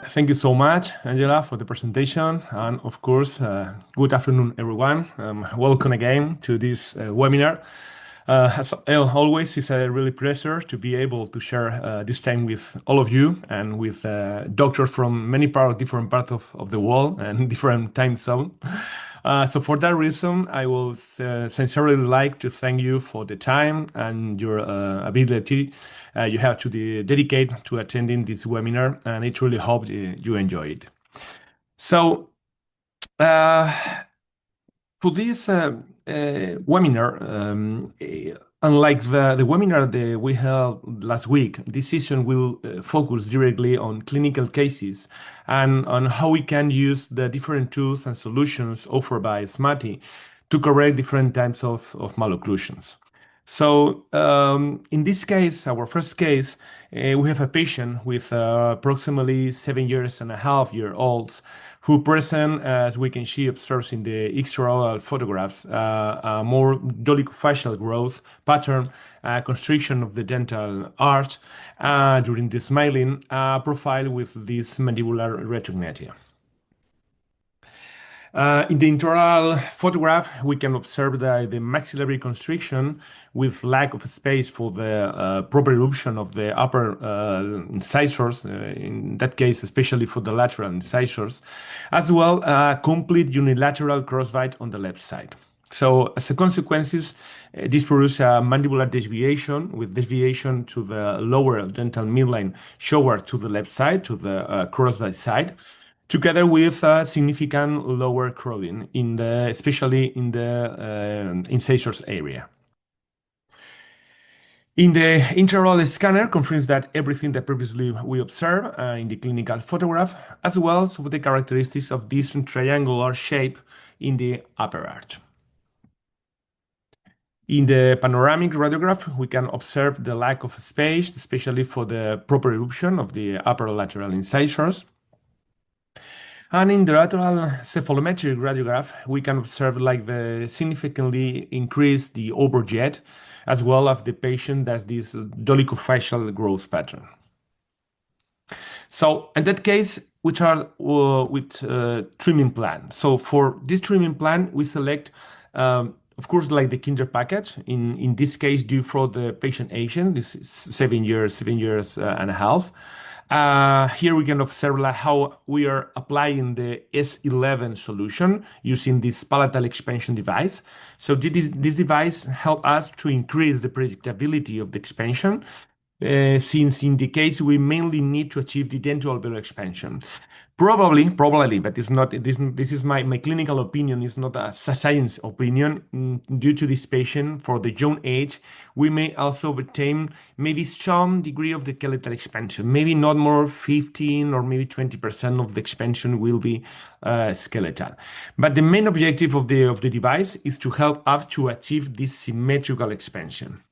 Thank you so much, Angela, for the presentation. And of course, good afternoon, everyone. Welcome again to this webinar. As always, it's a really pleasure to be able to share this time with all of you and with doctors from different parts of the world and different time zone. So for that reason, I will sincerely like to thank you for the time and your ability you have to dedicate to attending this webinar, and I truly hope you enjoy it. So for this webinar, unlike the webinar that we held last week, this session will focus directly on clinical cases and on how we can use the different tools and solutions offered by Smartee to correct different types of malocclusions. So in this case, our first case, we have a patient with approximately 7.5 years who present, as we can see, observes in the extraoral photographs, a more dolichofacial growth pattern, constriction of the dental arch during the smiling, profile with this mandibular retrognathia. In the intraoral photograph, we can observe the maxillary constriction with lack of space for the proper eruption of the upper incisors, in that case, especially for the lateral incisors, as well complete unilateral crossbite on the left side. So as a consequences, this produces a mandibular deviation with deviation to the lower dental midline shower to the left side, to the crossbite side, together with a significant lower crowding, especially in the incisors area. In the intraoral scanner confirms that everything that previously we observed in the clinical photograph, as well as with the characteristics of this triangular shape in the upper arch. In the panoramic radiograph, we can observe the lack of space, especially for the proper eruption of the upper lateral incisors. And in the lateral cephalometric radiograph, we can observe the significantly increase the overjet, as well as the patient has this dolichofacial growth pattern. So in that case, which are with trimming plan. So for this trimming plan, we select, of course, the Kinder package. In this case, due for the patient age, this is 7 years and a half. Here we can observe how we are applying the S11 solution using this palatal expansion device. So this device helps us to increase the predictability of the expansion, since in the case we mainly need to achieve the dental alveolar expansion. Probably, but it's not. This is my clinical opinion. It's not a science opinion. Due to this patient, for the young age, we may also obtain maybe some degree of the skeletal expansion. Maybe not more 15 or maybe 20% of the expansion will be skeletal. But the main objective of the device is to help us to achieve this symmetrical expansion.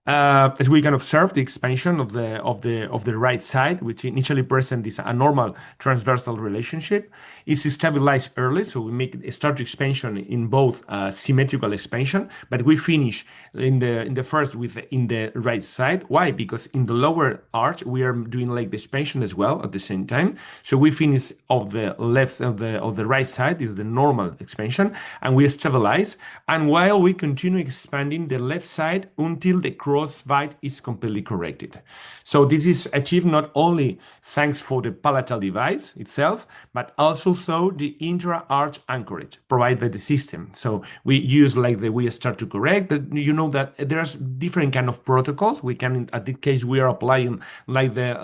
As we can observe, the expansion of the right side, which initially present this abnormal transversal relationship, is stabilized early. So we make a start expansion in both symmetrical expansion, but we finish in the first in the right side. Why? Because in the lower arch we are doing the expansion as well at the same time. So we finish of the left of the right side is the normal expansion, and we stabilize. And while we continue expanding the left side until the crossbite is completely corrected. So this is achieved not only thanks for the palatal device itself, but also through the intra-arch anchorage provided by the system. So we use we start to correct. You know that there's different kind of protocols. We can, at this case, we are applying the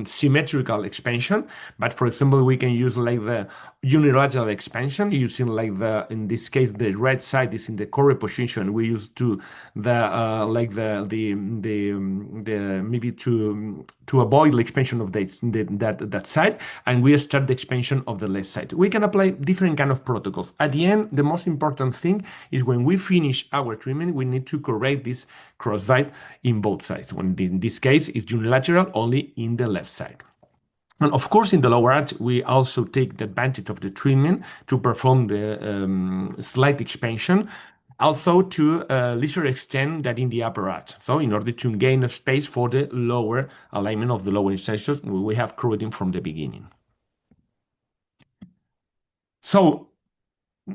symmetrical expansion. But for example, we can use the unilateral expansion using in this case the right side is in the correct position. We use maybe to avoid the expansion of that side, and we start the expansion of the left side. We can apply different kind of protocols. At the end, the most important thing is when we finish our treatment, we need to correct this crossbite in both sides. When in this case, it's unilateral only in the left side. And of course, in the lower arch, we also take the advantage of the treatment to perform the slight expansion Also to a lesser extent than in the upper arch. So in order to gain a space for the lower alignment of the lower incisors, we have carotid from the beginning. So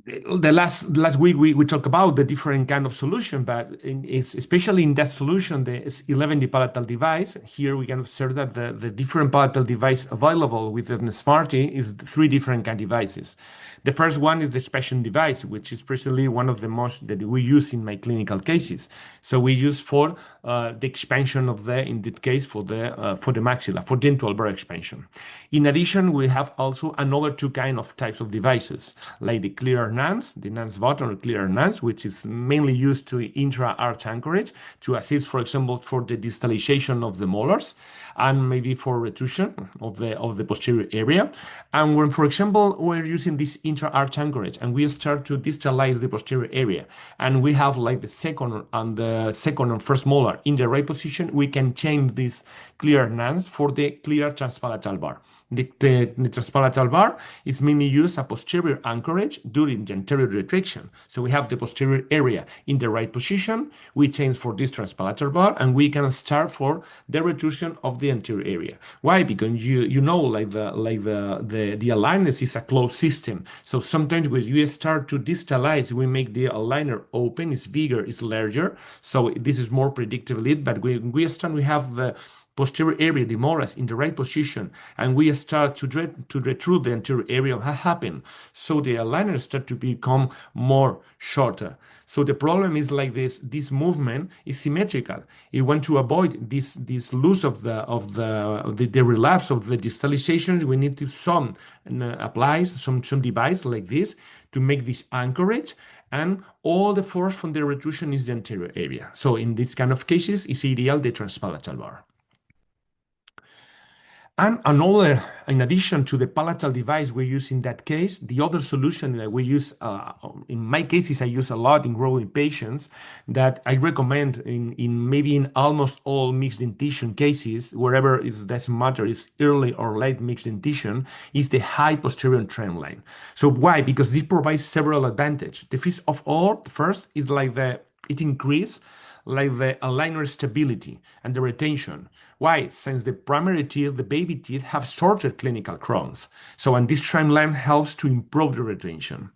the last week we talked about the different kind of solution, but especially in that solution, the 11D palatal device, here we can observe that the different palatal device available within the Smartee is three different kind of devices. The first one is the expansion device, which is precisely one of the most that we use in my clinical cases. So we use for the expansion of in that case, for the maxilla, for dental alveolar expansion. In addition, we have also another two kind of types of devices, like the clear nance, the nance button or clear nance, which is mainly used to intra-arch anchorage to assist, for example, for the distalization of the molars and maybe for retrusion of the posterior area. And when, for example, we're using this intra-arch anchorage and we start to distalize the posterior area, and we have like the second and first molar in the right position, we can change this clear nance for the clear transpalatal bar. The transpalatal bar is mainly used as posterior anchorage during the anterior retraction. So we have the posterior area in the right position. We change for this transpalatal bar, and we can start for the retrusion of the anterior area. Why? Because you know, like the aligners is a closed system. So sometimes when you start to distalize, we make the aligner open. It's bigger, it's larger. So this is more predictable. But when we start, we have the posterior area, the molars in the right position, and we start to retrude the anterior area, what happened? So the aligners start to become more shorter. So the problem is like this movement is symmetrical. You want to avoid this loss of the relapse of the distalization. We need to apply some device like this to make this anchorage, and all the force from the retrusion is the anterior area. So in this kind of cases, it's ideal the transpalatal bar. And another, in addition to the palatal device we use in that case, the other solution that we use, in my cases, I use a lot in growing patients that I recommend in maybe in almost all mixed dentition cases, wherever it doesn't matter, is early or late mixed dentition, is the high posterior trend line. So why? Because this provides several advantages. The first is like it increases like the aligner stability and the retention. Why? Since the primary teeth, the baby teeth, have shorter clinical crowns. So, and this trend line helps to improve the retention.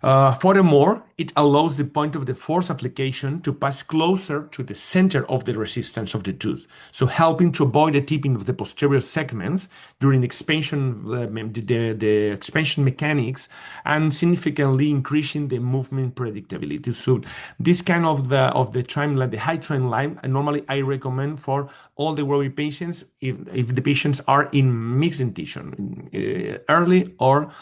Furthermore, it allows the point of the force application to pass closer to the center of the resistance of the tooth, so helping to avoid the tipping of the posterior segments during the expansion, the expansion mechanics, and significantly increasing the movement predictability. So this kind of the trend line, the high trend line, and normally I recommend for all the growing patients if the patients are in mixed dentition, early or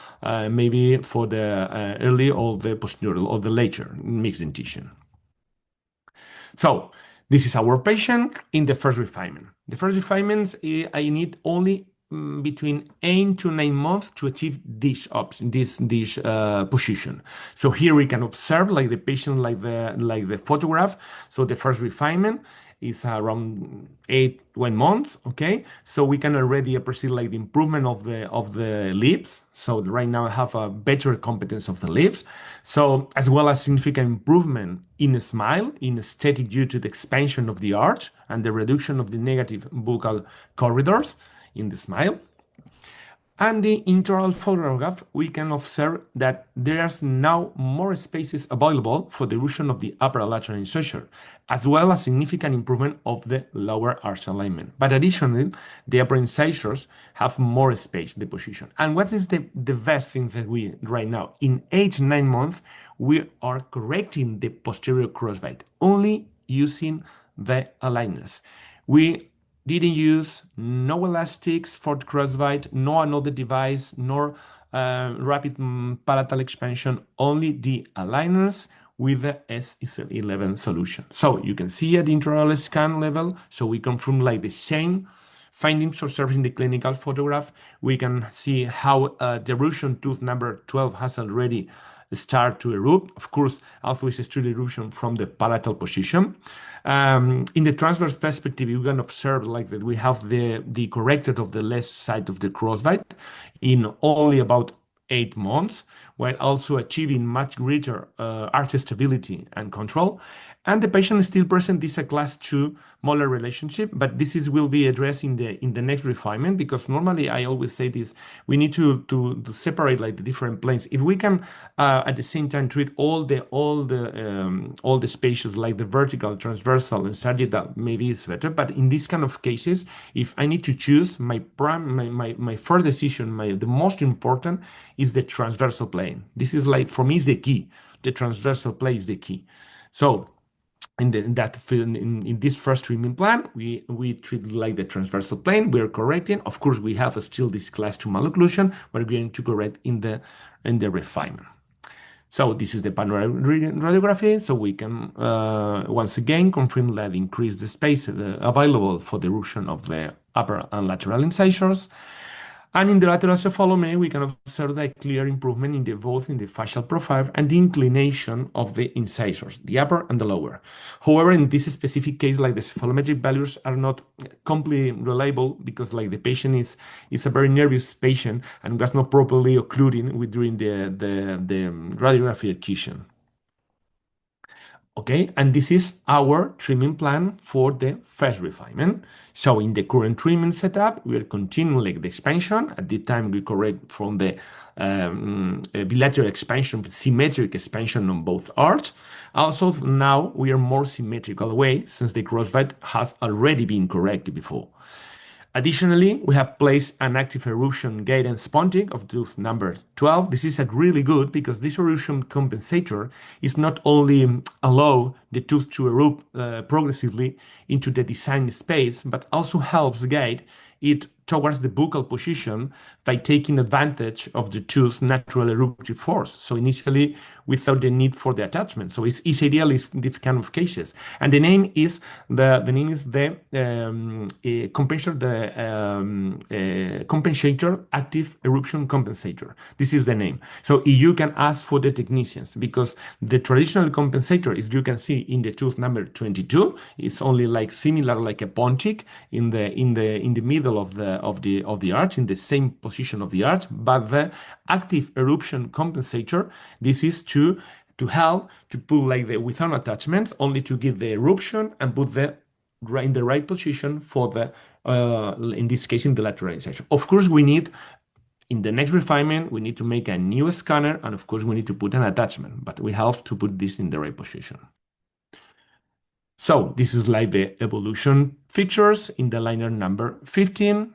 maybe for the early or the posterior or the later mixed dentition. So this is our patient in the first refinement. The first refinements, I need only between 8 to 9 months to achieve this position. So here we can observe like the patient, like the photograph. So the first refinement is around 1 month. Okay, so we can already appreciate like the improvement of the lips. So right now I have a better competence of the lips. So as well as significant improvement in the smile, in aesthetic due to the expansion of the arch and the reduction of the negative buccal corridors in the smile. And the intraoral photograph, we can observe that there's now more spaces available for the erosion of the upper lateral incisor, as well as significant improvement of the lower arch alignment. But additionally, the upper incisors have more space, the position. And what is the best thing that we right now? In 8 to 9 months, we are correcting the posterior crossbite, only using the aligners. We didn't use no elastics for the crossbite, no another device, nor rapid palatal expansion, only the aligners with the S11 solution. So you can see at the intraoral scan level, so we confirm like the same findings observed in the clinical photograph. We can see how the erosion tooth number 12 has already start to erupt. Of course, also is still eruption from the palatal position. In the transverse perspective, you can observe like that we have the corrected of the left side of the crossbite in only about 8 months, while also achieving much greater arch stability and control. And the patient still present this a class 2 molar relationship, but will be addressed in the next refinement, because normally I always say this: we need to separate like the different planes. If we can at the same time treat all the spaces like the vertical, transversal, and sagittal, maybe it's better. But in this kind of cases, if I need to choose my first decision, the most important is the transversal plane. This is like, for me, is the key. The transversal plane is the key. So in this first treatment plan, we treat like the transversal plane. We are correcting. Of course, we have still this class 2 malocclusion. We're going to correct in the refinement. So this is the panoramic radiography. So we can once again confirm that increase the space available for the erosion of the upper and lateral incisors. And in the lateral cephalomy, we can observe a clear improvement both in the facial profile and the inclination of the incisors, the upper and the lower. However, in this specific case, like the cephalometric values are not completely reliable, because like the patient is a very nervous patient and was not properly occluding during the radiography adhesion. Okay, and this is our treatment plan for the first refinement. So in the current treatment setup, we are continuing the expansion. At the time, we correct from the bilateral expansion, symmetric expansion on both arches. Also, now we are more symmetrical way, since the crossbite has already been corrected before. Additionally, we have placed an active erosion guidance pontic of tooth number 12. This is really good, because this erosion compensator is not only allow the tooth to erupt progressively into the designed space, but also helps guide it towards the buccal position by taking advantage of the tooth's natural eruptive force. So initially, without the need for the attachment. So it's ideal in this kind of cases. And the name is the compensator active eruption compensator. This is the name. So you can ask for the technicians, because the traditional compensator is, you can see in the tooth number 22, it's only like similar like a pontic in the middle of the arch, in the same position of the arch. But the active eruption compensator, this is to help to put like without attachments, only to give the eruption and put in the right position for the in this case in the lateral incisor. Of course, we need, in the next refinement, we need to make a new scanner, and of course we need to put an attachment, but we have to put this in the right position. So this is like the evolution features in the liner number 15.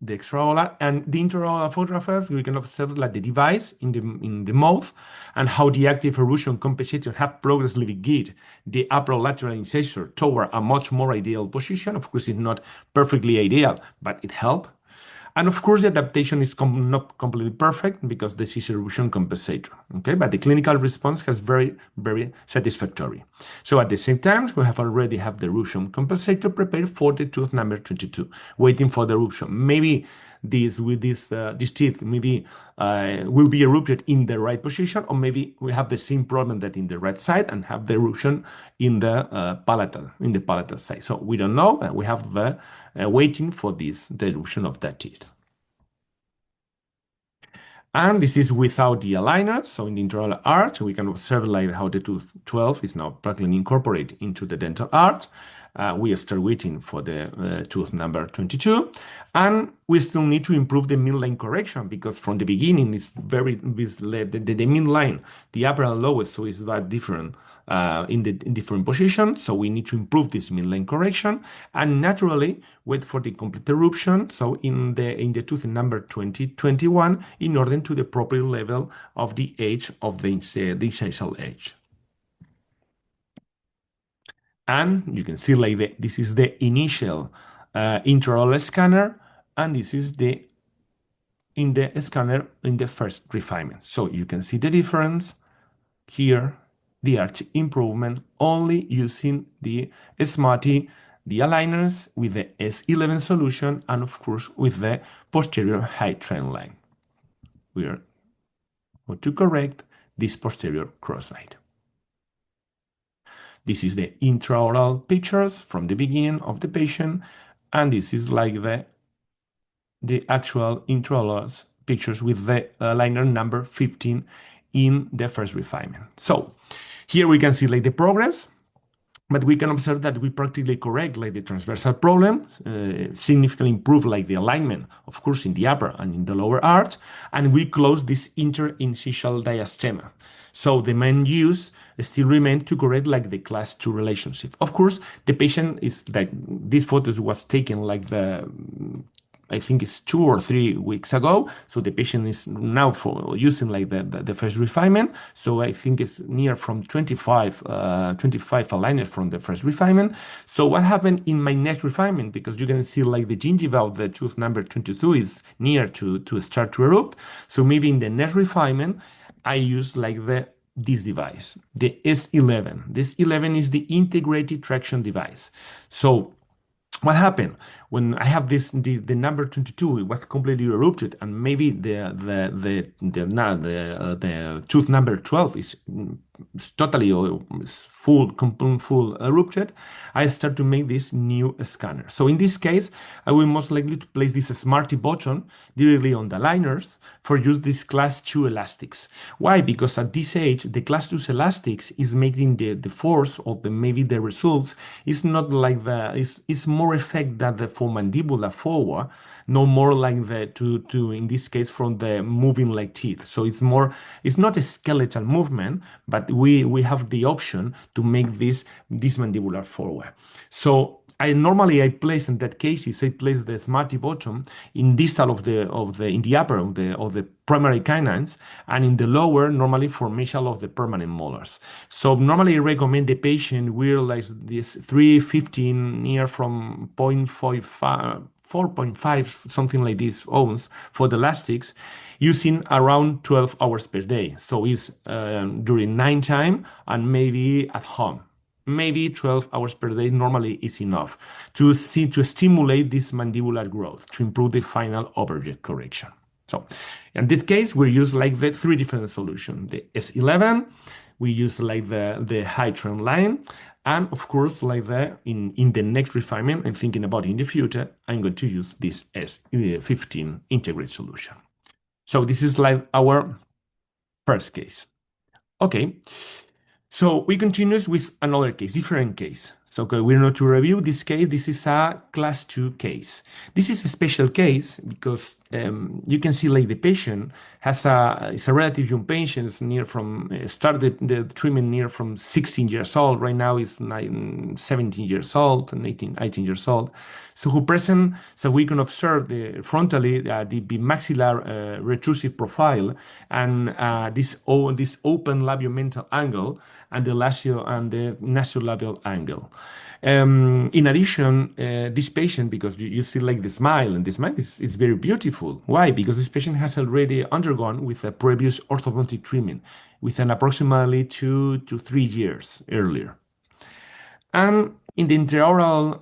The extraoral and the intraoral photograph, we can observe like the device in the mouth, and how the active erosion compensator have progressively guided the upper lateral incisor toward a much more ideal position. Of course, it's not perfectly ideal, but it helps. And of course, the adaptation is not completely perfect, because this is erosion compensator. Okay, but the clinical response has very, very satisfactory. So at the same time, we already have the erosion compensator prepared for the tooth number 22, waiting for the eruption. Maybe this teeth maybe will be erupted in the right position, or maybe we have the same problem that in the right side and have the eruption in the palatal side. So we don't know. We have the waiting for the eruption of that teeth. And this is without the aligner. So in the intraoral arch, we can observe like how the tooth 12 is now practically incorporated into the dental arch. We are still waiting for the tooth number 22. And we still need to improve the midline correction, because from the beginning, it's the midline, the upper and lowest, so it's that different in different positions. So we need to improve this midline correction, and naturally wait for the complete eruption. So in the tooth number 2021, in order to the proper level of the edge of the incisal edge. And you can see like this is the initial intraoral scanner, and this is in the scanner in the first refinement. So you can see the difference here, the arch improvement only using the Smartee, the aligners with the S11 solution, and of course with the posterior high trend line. We are going to correct this posterior crossbite. This is the intraoral pictures from the beginning of the patient, and this is like the actual intraoral pictures with the liner number 15 in the first refinement. So here we can see like the progress, but we can observe that we practically correct like the transversal problem, significantly improve like the alignment, of course, in the upper and in the lower arch, and we close this interincisional diastema. So the main use still remains to correct like the class 2 relationship. Of course, the patient is like, these photos was taken like I think it's 2 or 3 weeks ago. So the patient is now for using like the first refinement. So I think it's near from 25 aligners from the first refinement. So what happened in my next refinement, because you can see like the gingiva of the tooth number 22 is near to start to erupt. So maybe in the next refinement, I use like this device, the S11. This 11 is the integrated traction device. So what happened when I have the number 22, it was completely erupted, and maybe the tooth number 12 is totally full erupted. I start to make this new scanner. So in this case, I will most likely to place this Smartee button directly on the liners for use this class 2 elastics. Why? Because at this age, the class 2 elastics is making the force of maybe the results is not like it's more effect than the for mandibular forward, no more like to in this case from the moving like teeth. So it's not a skeletal movement, but we have the option to make this mandibular forward. So I place in that case I place the Smartee bottom in distal in the upper of the primary canines, and in the lower normally for mesial of the permanent molars. So normally I recommend the patient wear like this 315 near from 0.45 4.5, something like this, ohms for the elastics, using around 12 hours per day. So it's during nighttime and maybe at home. Maybe 12 hours per day normally is enough to stimulate this mandibular growth, to improve the final overjet correction. So in this case, we use like the 3 different solutions. The S11, we use like the high trend line, and of course, like in the next refinement, I'm thinking about in the future, I'm going to use this S15 integrate solution. So this is like our first case. Okay, so we continue with another case, different case. So okay, we're not to review this case. This is a class 2 case. This is a special case because you can see like the patient is a relative young patient, started the treatment near from 16 years old. Right now is 17 years old and 18 years old. So we can observe frontally the maxillar retrusive profile and this open labiomental angle and the nasolabial angle. In addition, this patient, because you see like the smile, and the smile is very beautiful. Why? Because this patient has already undergone with a previous orthodontic treatment within approximately 2 to 3 years earlier. And in the intraoral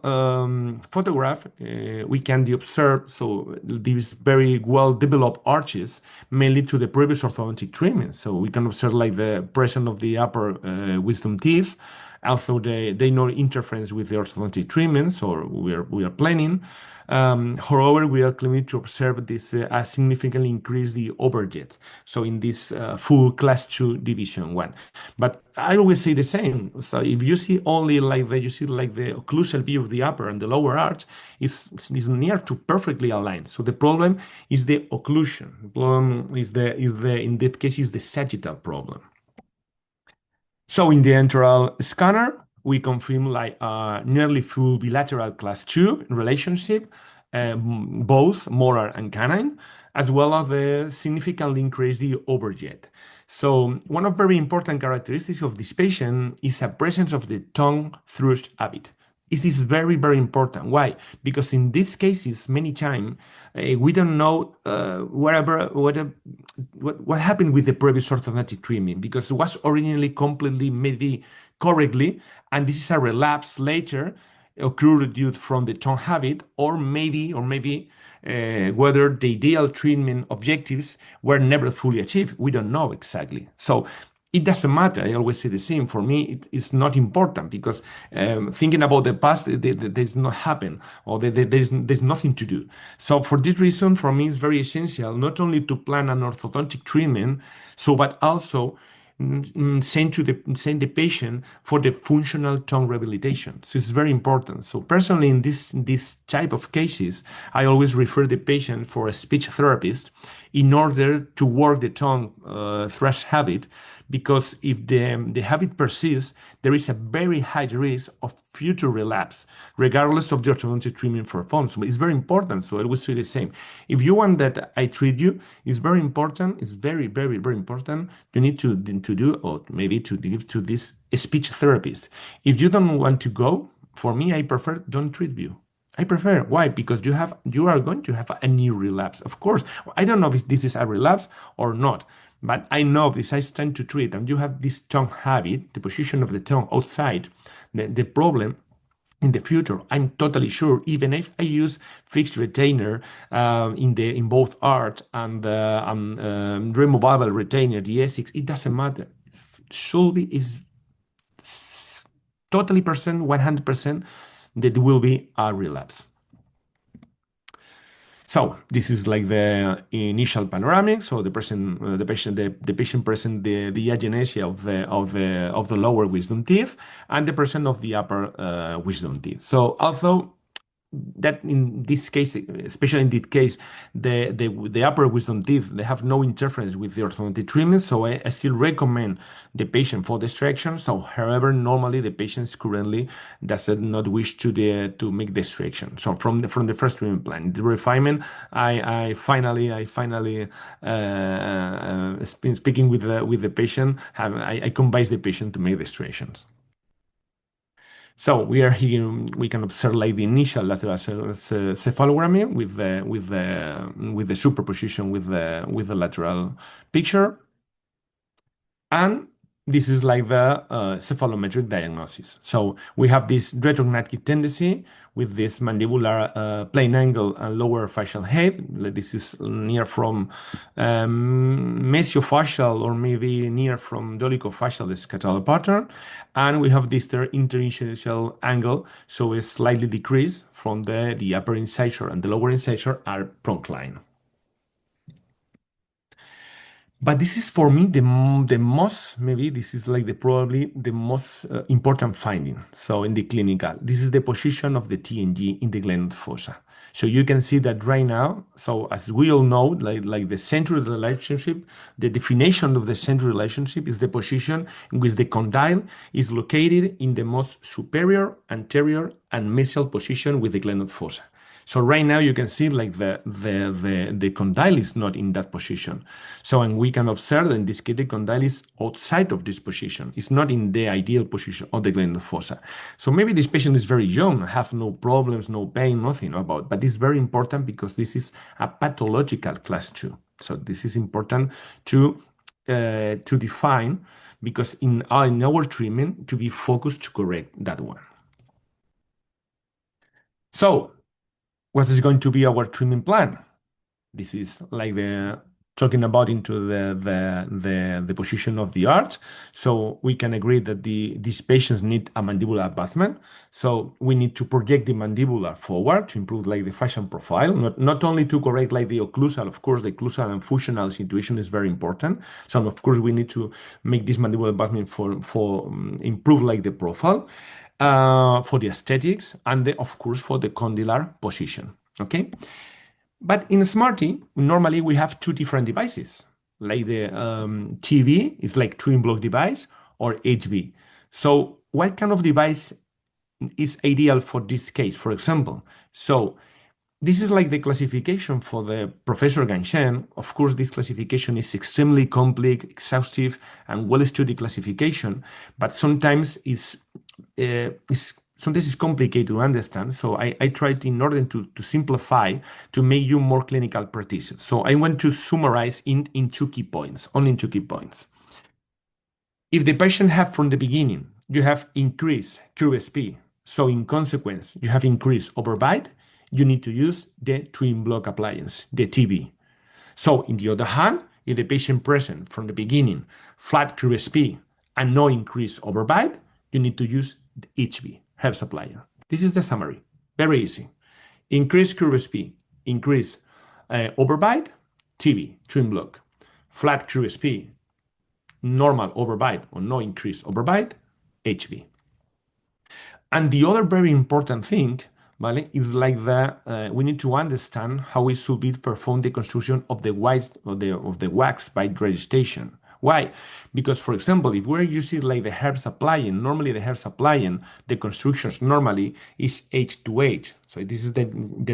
photograph, we can observe, so these very well developed arches, mainly to the previous orthodontic treatment. So we can observe like the presence of the upper wisdom teeth, although they no interference with the orthodontic treatments, or we are planning. However, we are clinical to observe this significantly increase the overjet. So in this full class 2 division 1. But I always say the same. So if you see only like the occlusal view of the upper and the lower arch is near to perfectly aligned. So the problem is the occlusion. The problem is in that case is the sagittal problem. So in the enteral scanner, we confirm like a nearly full bilateral class 2 relationship, both molar and canine, as well as the significantly increase the overjet. So one of very important characteristics of this patient is a presence of the tongue thrust habit. This is very, very important. Why? Because in these cases, many times, we don't know what happened with the previous orthodontic treatment, because it was originally completely maybe correctly, and this is a relapse later occurred due from the tongue habit, or maybe whether the ideal treatment objectives were never fully achieved. We don't know exactly. So it doesn't matter. I always say the same. For me, it is not important because thinking about the past, there's not happen or there's nothing to do. So for this reason, for me, it's very essential not only to plan an orthodontic treatment, so but also send the patient for the functional tongue rehabilitation. So it's very important. So personally, in this type of cases, I always refer the patient for a speech therapist in order to work the tongue thrush habit, because if the habit persists, there is a very high risk of future relapse, regardless of the orthodontic treatment performed. So it's very important. So I will say the same. If you want that I treat you, it's very important. It's very, very, very important. You need to do, or maybe to give to this speech therapist. If you don't want to go, for me, I prefer don't treat you. I prefer. Why? Because you are going to have a new relapse. Of course, I don't know if this is a relapse or not, but I know if it's time to treat and you have this tongue habit, the position of the tongue outside the problem in the future, I'm totally sure, even if I use fixed retainer in both art and removable retainer, the Essex, it doesn't matter. Should be is totally percent, 100% that will be a relapse. So this is like the initial panoramic. So the patient present the agenesia of the lower wisdom teeth and the present of the upper wisdom teeth. So although that in this case, especially in this case, the upper wisdom teeth, they have no interference with the orthodontic treatment. So I still recommend the patient for the extraction. So however, normally the patients currently does not wish to make the extraction. So from the first treatment plan, the refinement, I finally speaking with the patient, I convince the patient to make the extractions. So we are here. We can observe like the initial lateral cephalogram with the superposition with the lateral picture, and this is like the cephalometric diagnosis. So we have this retrognathing tendency with this mandibular plane angle and lower facial head. This is near from mesiofacial or maybe near from dolichofacial scatology pattern. And we have this interincisal angle, so it's slightly decreased from the upper incisor and the lower incisor are proncline. But this is for me the most, maybe this is like probably the most important finding. So in the clinical, this is the position of the TNG in the gland fossa. So you can see that right now, so as we all know, like the central relationship, the definition of the central relationship is the position in which the condyle is located in the most superior, anterior, and mesial position with the gland fossa. So right now you can see like the condyle is not in that position. So and we can observe that in this case the condyle is outside of this position. It's not in the ideal position of the gland fossa. So maybe this patient is very young, have no problems, no pain, nothing about. But it's very important because this is a pathological class 2. So this is important to define, because in our treatment to be focused to correct that one. So what is going to be our treatment plan? This is like talking about into the position of the arch. So we can agree that these patients need a mandibular advancement. So we need to project the mandibular forward to improve like the facial profile, not only to correct like the occlusal. Of course, the occlusal and functional situation is very important. So of course we need to make this mandibular advancement for improve like the profile. For the aesthetics and of course for the condylar position. Okay, but in Smartee normally we have two different devices, like the TV is like twin block device or HB. So what kind of device is ideal for this case, for example? So this is like the classification for the Professor Ganchen. Of course, this classification is extremely complex, exhaustive, and well-studied classification, but sometimes it's complicated to understand. So I tried in order to simplify, to make you more clinical practitioner. So I want to summarize in 2 key points, only in 2 key points. If the patient have from the beginning, you have increased QSP, so in consequence, you have increased overbite, you need to use the twin block appliance, the TB. So in the other hand, if the patient present from the beginning flat QSP and no increase overbite, you need to use the HB, herpes applier. This is the summary. Very easy. Increase QSP, increase overbite, TB, trim block. Flat QSP, normal overbite or no increase overbite, HB. And the other very important thing, vale, is like we need to understand how we should be perform the construction of the wax by registration. Why? Because, for example, if we're using like the herpes applying, normally the herpes applying, the constructions normally is H to H. So this is the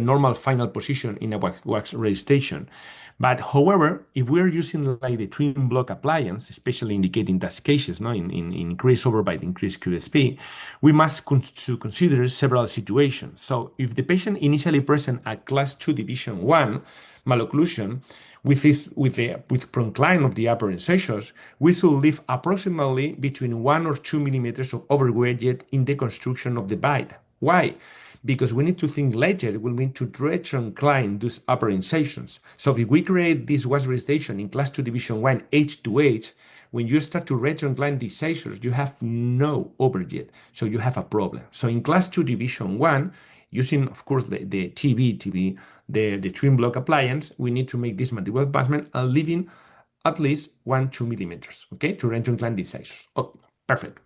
normal final position in a wax registration. But however, if we're using like the trim block appliance, especially indicating that cases, no, in increased overbite, increased QSP, we must consider several situations. So if the patient initially present a class 2 division 1 malocclusion with procline of the upper incisors, we should leave approximately between 1 or 2 millimeters of overweight in the construction of the bite. Why? Because we need to think later we need to retroincline those upper incisions. So if we create this wax registration in class 2 division 1 H to H, when you start to retroincline the incisors, you have no overjet, so you have a problem. So in class 2 division 1, using, of course, the TB, the trim block appliance, we need to make this mandibular advancement and leaving at least 1-2 millimeters, okay, to retroincline the incisors. Oh, perfect.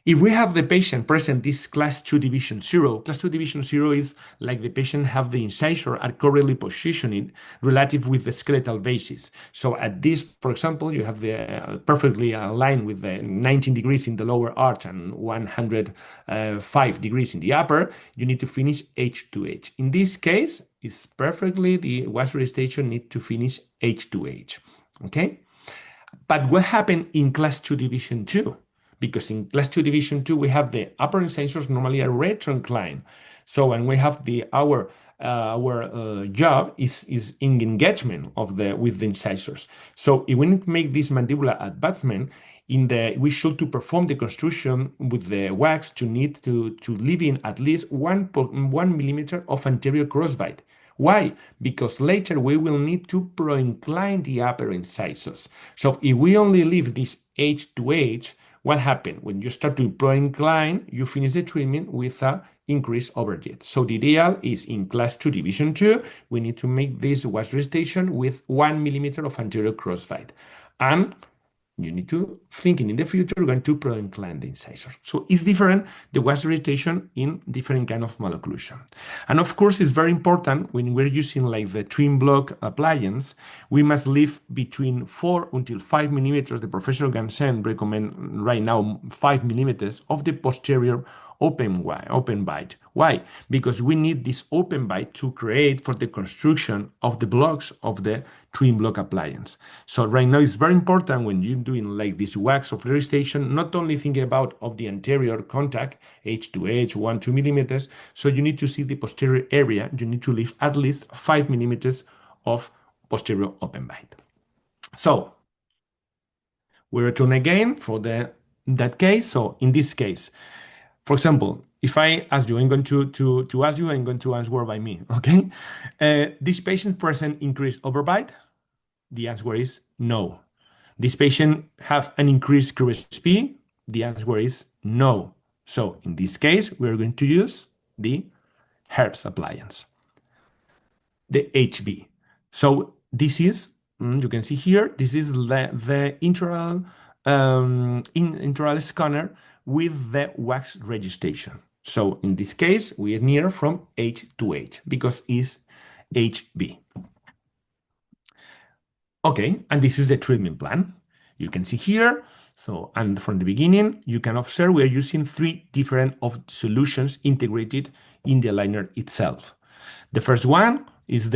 If we have the patient present this class 2 division 0, class 2 division 0 is like the patient have the incisor are correctly positioned relative with the skeletal basis. So at this, for example, you have the perfectly aligned with the 19 degrees in the lower arch and 105 degrees in the upper, you need to finish H to H. In this case, it's perfectly the wax registration need to finish H to H, okay? But what happened in class 2 division 2? Because in class 2 division 2, we have the upper incisors normally are retroinclined. So when we have our job is in engagement of with the incisors. So if we need to make this mandibular advancement, we should to perform the construction with the wax to need to leave in at least 1 millimeter of anterior crossbite. Why? Because later we will need to proincline the upper incisors. So if we only leave this H to H, what happened? When you start to proincline, you finish the treatment with an increased overjet. So the ideal is in class 2 division 2, we need to make this wax registration with 1 millimeter of anterior crossbite. And you need to think in the future, you're going to proincline the incisor. So it's different, the wax registration in different kind of malocclusion. And of course, it's very important when we're using like the trim block appliance, we must leave between 4 until 5 millimeters. The professor Gansen recommend right now 5 millimeters of the posterior open bite. Why? Because we need this open bite to create for the construction of the blocks of the trim block appliance. So right now it's very important when you're doing like this wax of registration, not only thinking about of the anterior contact, H to H, 1-2 millimeters. So you need to see the posterior area. You need to leave at least 5 millimeters of posterior open bite. So we return again for that case. So in this case, for example, if I ask you, I'm going to ask you, I'm going to answer by me, okay? This patient present increased overbite? The answer is no. This patient have an increased QSP? The answer is no. So in this case, we're going to use the herpes appliance, the HB. So this is, you can see here, this is the intraoral scanner with the wax registration. So in this case, we are near from H to H because it's HB. Okay, and this is the treatment plan. You can see here. So, and from the beginning, you can observe we are using 3 different solutions integrated in the aligner itself. The first one is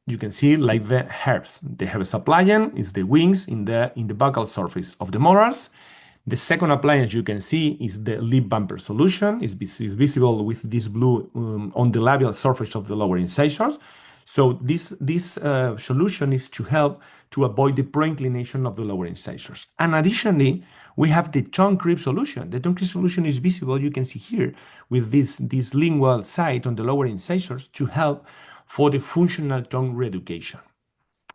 you can see like the herpes. The herpes appliance is the wings in the buccal surface of the molars. The second appliance you can see is the lip bumper solution. It's visible with this blue on the labial surface of the lower incisors. So this solution is to help to avoid the pro-inclination of the lower incisors. And additionally, we have the tongue creep solution. The tongue creep solution is visible, you can see here, with this lingual site on the lower incisors to help for the functional tongue reeducation.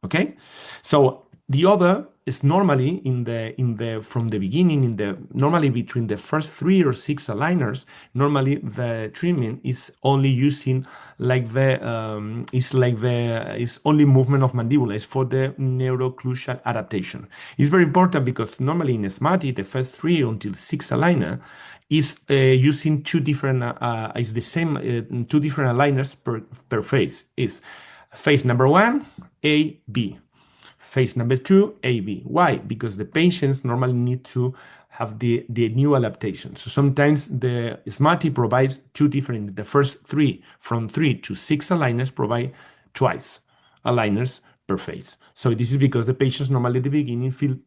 Okay? So The other is normally from the beginning, normally between the first 3 or 6 aligners, normally the treatment is only using is only movement of mandibula, is for the neuroclusal adaptation. It's very important because normally in Smartee, the first 3 until 6 aligner is using two different is the same 2 different aligners per phase. Is phase number 1, A, B. Phase number 2, AB. Why? Because the patients normally need to have the new adaptation. So sometimes the Smartee provides 2 different, the first 3, from 3 to 6 aligners provide twice aligners per phase. So this is because the patients normally at the beginning feel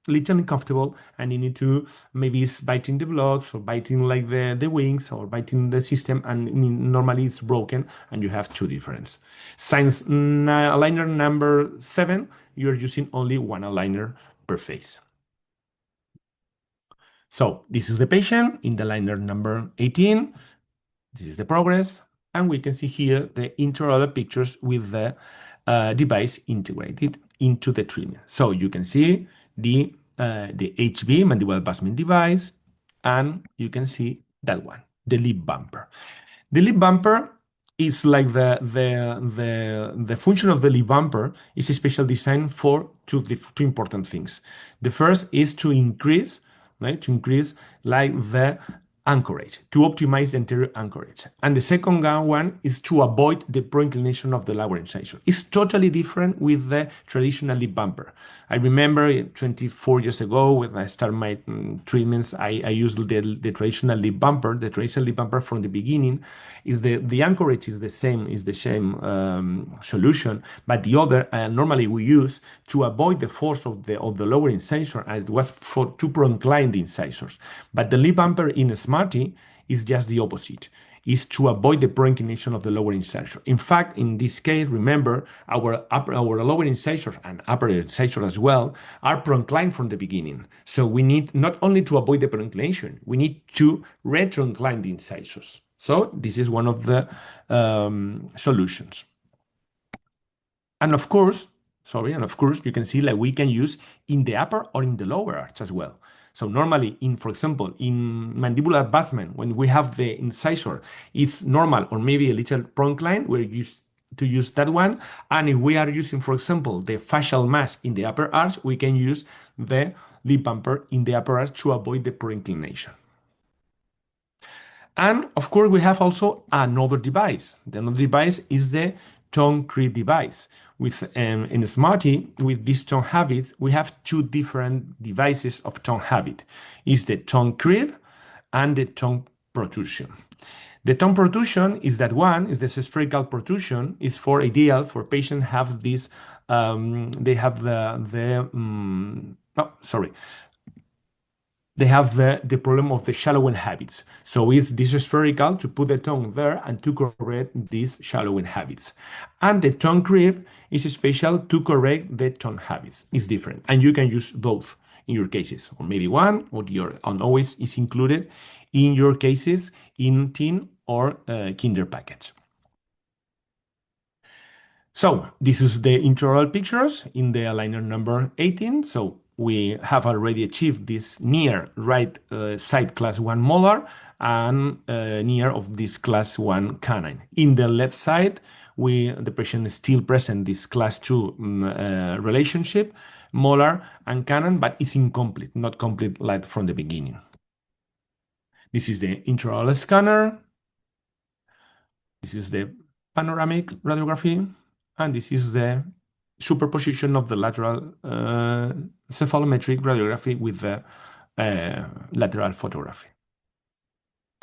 little uncomfortable and you need to maybe it's biting the blocks or biting like the wings or biting the system, and normally it's broken and you have 2 difference. Since aligner number 7, you're using only 1 aligner per phase. So this is the patient in the aligner number 18. This is the progress, and we can see here the intraoral pictures with the device integrated into the treatment. So you can see the HB, mandibular advancement device, and you can see that one, the lip bumper. The lip bumper is like the function of the lip bumper is a special design for two important things. The first is to increase, right? To increase like the anchorage, to optimize the anterior anchorage. And the second one is to avoid the pro-inclination of the lower incisor. It's totally different with the traditional lip bumper. I remember 24 years ago when I started my treatments, I used the traditional lip bumper. The traditional lip bumper from the beginning is the anchorage is the same solution, but the other normally we use to avoid the force of the lower incisor, as it was to pro-incline the incisors. But the lip bumper in Smartee is just the opposite, is to avoid the pro-inclination of the lower incisor. In fact, in this case, remember, our lower incisor and upper incisor as well are pro-inclined from the beginning. So we need not only to avoid the pro-inclination, we need to retro-incline the incisors. So this is one of the solutions. And of course, you can see like we can use in the upper or in the lower arch as well. So normally, for example, in mandibular advancement, when we have the incisor, it's normal or maybe a little pro-inclined, we're used to use that one. And if we are using, for example, the facial mask in the upper arch, we can use the lip bumper in the upper arch to avoid the pro-inclination. And of course, we have also another device. The another device is the tongue creep device. In Smartee, with this tongue habit, we have 2 different devices of tongue habit. Is the tongue creep and the tongue protrusion. The tongue protrusion is that one, is the spherical protrusion, is for ideal for patients have this, they have they have the problem of the shallowing habits. So it's this spherical to put the tongue there and to correct these shallowing habits. And the tongue creep is special to correct the tongue habits. It's different. And you can use both in your cases, or maybe one or the other, and always is included in your cases in teen or kinder package. So this is the intraoral pictures in the aligner number 18. So we have already achieved this near right side class 1 molar and near of this class 1 canine. In the left side, the patient is still present this class 2 relationship, molar and canine, but it's incomplete, not complete like from the beginning. This is the intraoral scanner. This is the panoramic radiography. And this is the superposition of the lateral cephalometric radiography with the lateral photography.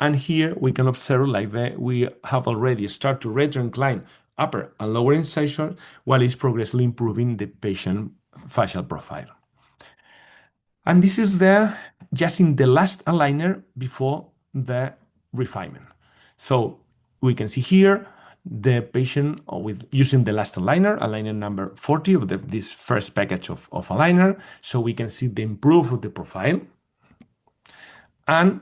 And here we can observe like we have already started to retro-incline upper and lower incisor while it's progressively improving the patient facial profile. And this is just in the last aligner before the refinement. So we can see here the patient with using the last aligner number 40 of this first package of aligner. So we can see the improve of the profile. And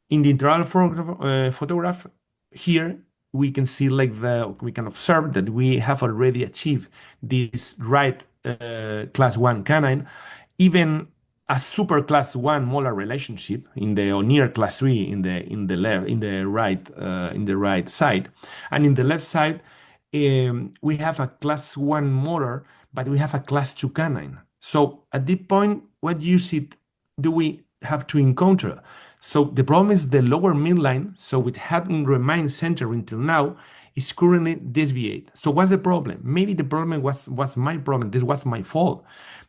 in the intraoral photograph here, we can see we can observe that we have already achieved this right class 1 canine, even a super class 1 molar relationship in the or near class 3 in the left in the right side, and in the left side we have a class 1 molar, but we have a class 2 canine. So at this point, what use it do we have to encounter? So the problem is the lower midline, so it hadn't remained centered until now, is currently deviated. So what's the problem? Maybe the problem was my problem. This was my fault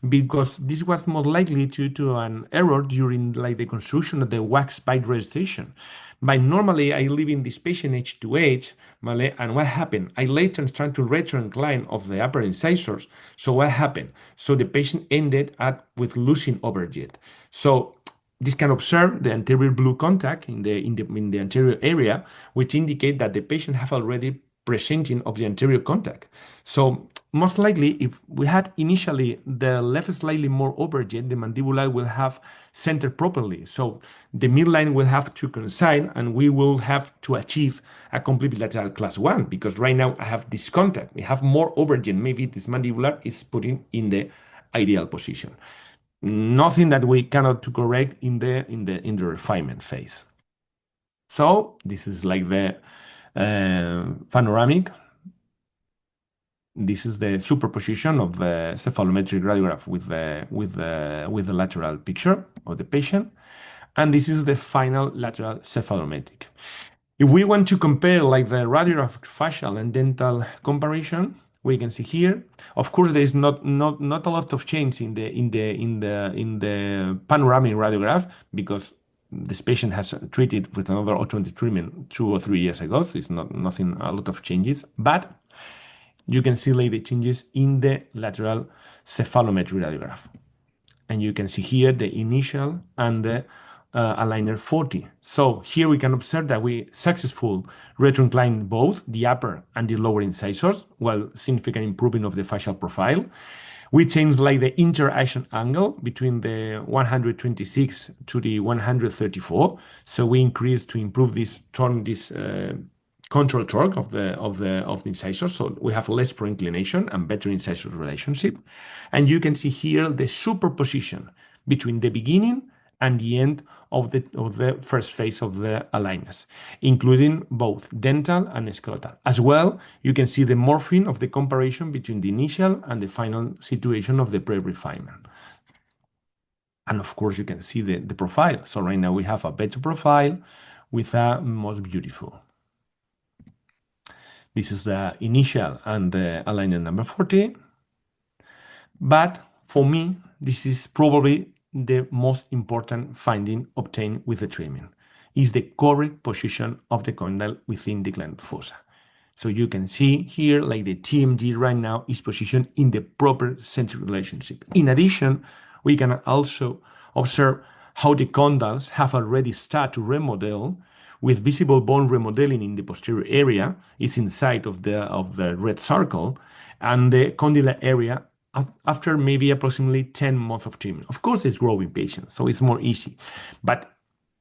because this was more likely due to an error during like the construction of the wax bite registration. But normally I live in this patient age to age, vale? And what happened? I later tried to retro-incline of the upper incisors. So what happened? So the patient ended up with losing overjet. So this can observe the anterior blue contact in the anterior area, which indicate that the patient have already presenting of the anterior contact. So most likely, if we had initially the left slightly more overjet, the mandibula will have centered properly. So the midline will have to coincide, and we will have to achieve a complete bilateral class 1, because right now I have this contact. We have more overjet. Maybe this mandibular is putting in the ideal position. Nothing that we cannot to correct in the refinement phase. So this is like the panoramic. This is the superposition of the cephalometric radiograph with the lateral picture of the patient, and this is the final lateral cephalometric. If we want to compare like the radiograph facial and dental comparison, we can see here. Of course, there is not a lot of change in the panoramic radiograph because this patient has treated with another orthodontic treatment 2 or 3 years ago. So it's nothing a lot of changes, but you can see like the changes in the lateral cephalometry radiograph. And you can see here the initial and the aligner 40. So here we can observe that we successful retro-incline both the upper and the lower incisors, while significant improvement of the facial profile. We change like the interaction angle between the 126 to the 134. So we increase to improve this control torque of the incisor, so we have less pro-inclination and better incisor relationship. And you can see here the superposition between the beginning and the end of the first phase of the aligners, including both dental and skeletal. As well, you can see the morphing of the comparison between the initial and the final situation of the pre-refinement. And of course, you can see the profile. So right now we have a better profile with a most beautiful. This is the initial and the aligner number 40. But for me, this is probably the most important finding obtained with the treatment, is the correct position of the condyle within the gland fossa. So you can see here, like the TMG right now is positioned in the proper centric relationship. In addition, we can also observe how the condyles have already started to remodel, with visible bone remodeling in the posterior area. It's inside of the red circle, and the condylar area after maybe approximately 10 months of treatment. Of course, it's growing patients, so it's more easy. But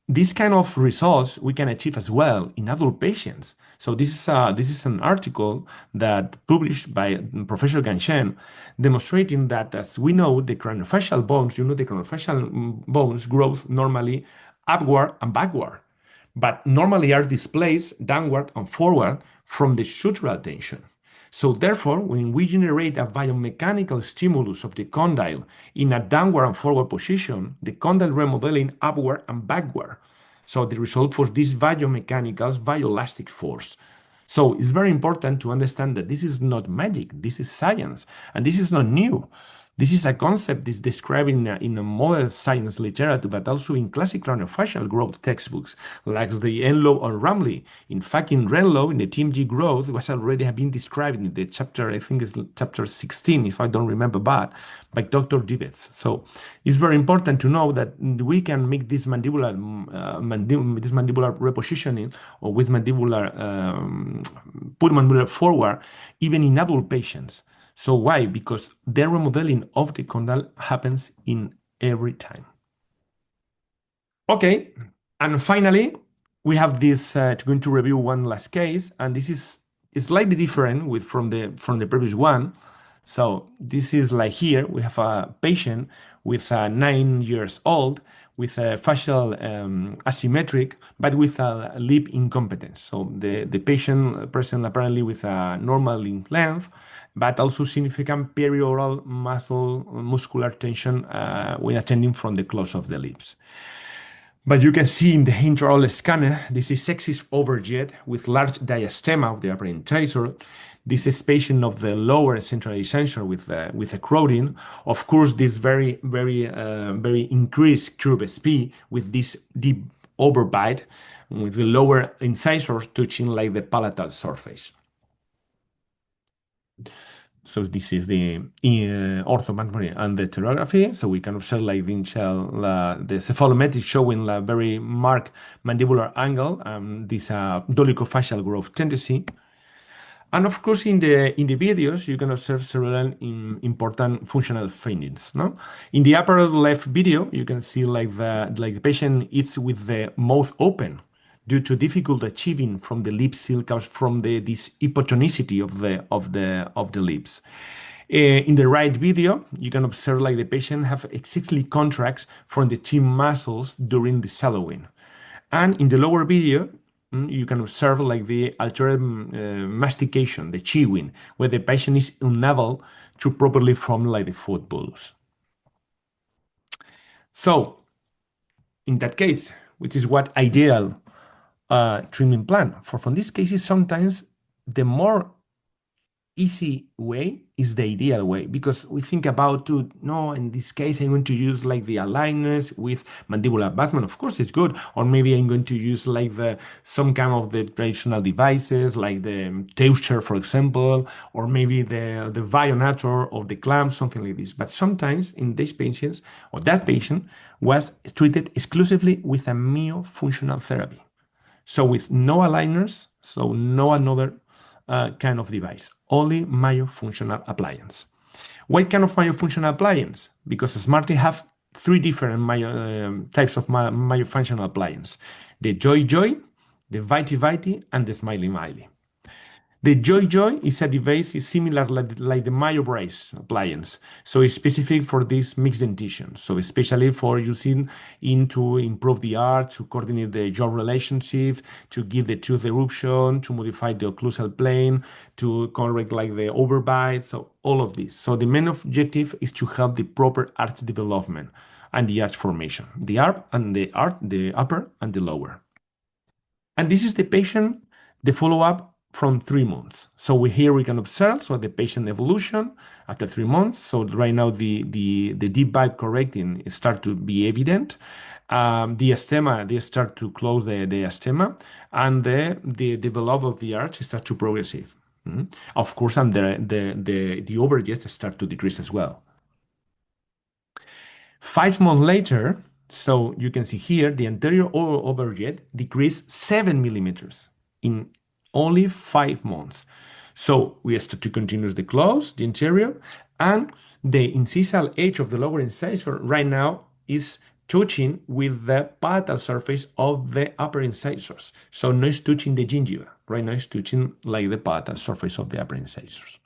this kind of results we can achieve as well in adult patients. So this is an article that published by Professor Ganshen, demonstrating that, as we know, the craniofacial bones, the craniofacial bones grow normally upward and backward, but normally are displaced downward and forward from the sutural tension. So therefore, when we generate a biomechanical stimulus of the condyle in a downward and forward position, the condyle remodeling upward and backward. So the result for this biomechanical, bioelastic force. So it's very important to understand that this is not magic, this is science, and this is not new. This is a concept that's described in a modern science literature, but also in classic craniofacial growth textbooks, like the Enlow or Ramley. In fact, in Renlow, in the TMG growth, was already have been described in the chapter, I think it's chapter 16, if I don't remember bad, by Dr. Dibetz. So it's very important to know that we can make this mandibular repositioning, or with mandibular, put mandibular forward, even in adult patients. So why? Because the remodeling of the condyle happens in every time. Okay, and finally, we have this going to review one last case, and this is slightly different from the previous one. So this is like here, we have a patient with 9 years old with a facial asymmetric, but with a lip incompetence. So the patient present apparently with a normal lip length, but also significant perioral muscular tension when attending from the close of the lips. But you can see in the intraoral scanner, this is sexist overjet with large diastema of the upper incisor. This is patient of the lower central incisor with a crowding. Of course, this very increased curve SP with this deep overbite, with the lower incisors touching like the palatal surface. So this is the orthomagnetography and the pterography. So we can observe like the cephalometric showing a very marked mandibular angle, this dolichofacial growth tendency. And of course, in the videos, you can observe several important functional findings. No, in the upper left video, you can see like the patient eats with the mouth open due to difficult achieving from the lip seal caused from this hypotonicity of the lips. In the right video, you can observe like the patient have excessively contracts from the chin muscles during the swallowing. And in the lower video, you can observe like the altered mastication, the chewing, where the patient is unable to properly form like the food bolus. So, in that case, which is what ideal treatment plan for these cases, sometimes the more easy way is the ideal way, because we think about no, in this case I'm going to use like the aligners with mandibular advancement. Of course it's good, or maybe I'm going to use like some kind of the traditional devices like the Teucher, for example, or maybe the Vionator or the clamp, something like this. But sometimes in these patients, or that patient was treated exclusively with a myofunctional therapy, so with no aligners, so no another kind of device, only myofunctional appliance. What kind of myofunctional appliance? Because Smartee have three different types of myofunctional appliance: the Joy Joy, the Viti Viti, and the Smiley Smiley. The Joy Joy is a device is similar like the MyoBrace appliance, so it's specific for this mixed dentition. So especially for using to improve the arch, to coordinate the jaw relationship, to give the tooth eruption, to modify the occlusal plane, to correct like the overbite. So all of this. So the main objective is to help the proper arch development and the arch formation, the upper and the upper and the lower. And this is the patient, the follow-up from 3 months. So here we can observe the patient evolution after 3 months. So right now the deep bite correcting start to be evident. The astema, they start to close the astema, and the development of the arch start to progressive. Of course, and the overjets start to decrease as well. 5 months later, so you can see here the anterior overjet decreased 7 millimeters in only 5 months. So we start to continuously close the anterior, and the incisal edge of the lower incisor right now is touching with the palatal surface of the upper incisors. So no, it's touching the gingiva. Right now it's touching like the palatal surface of the upper incisors.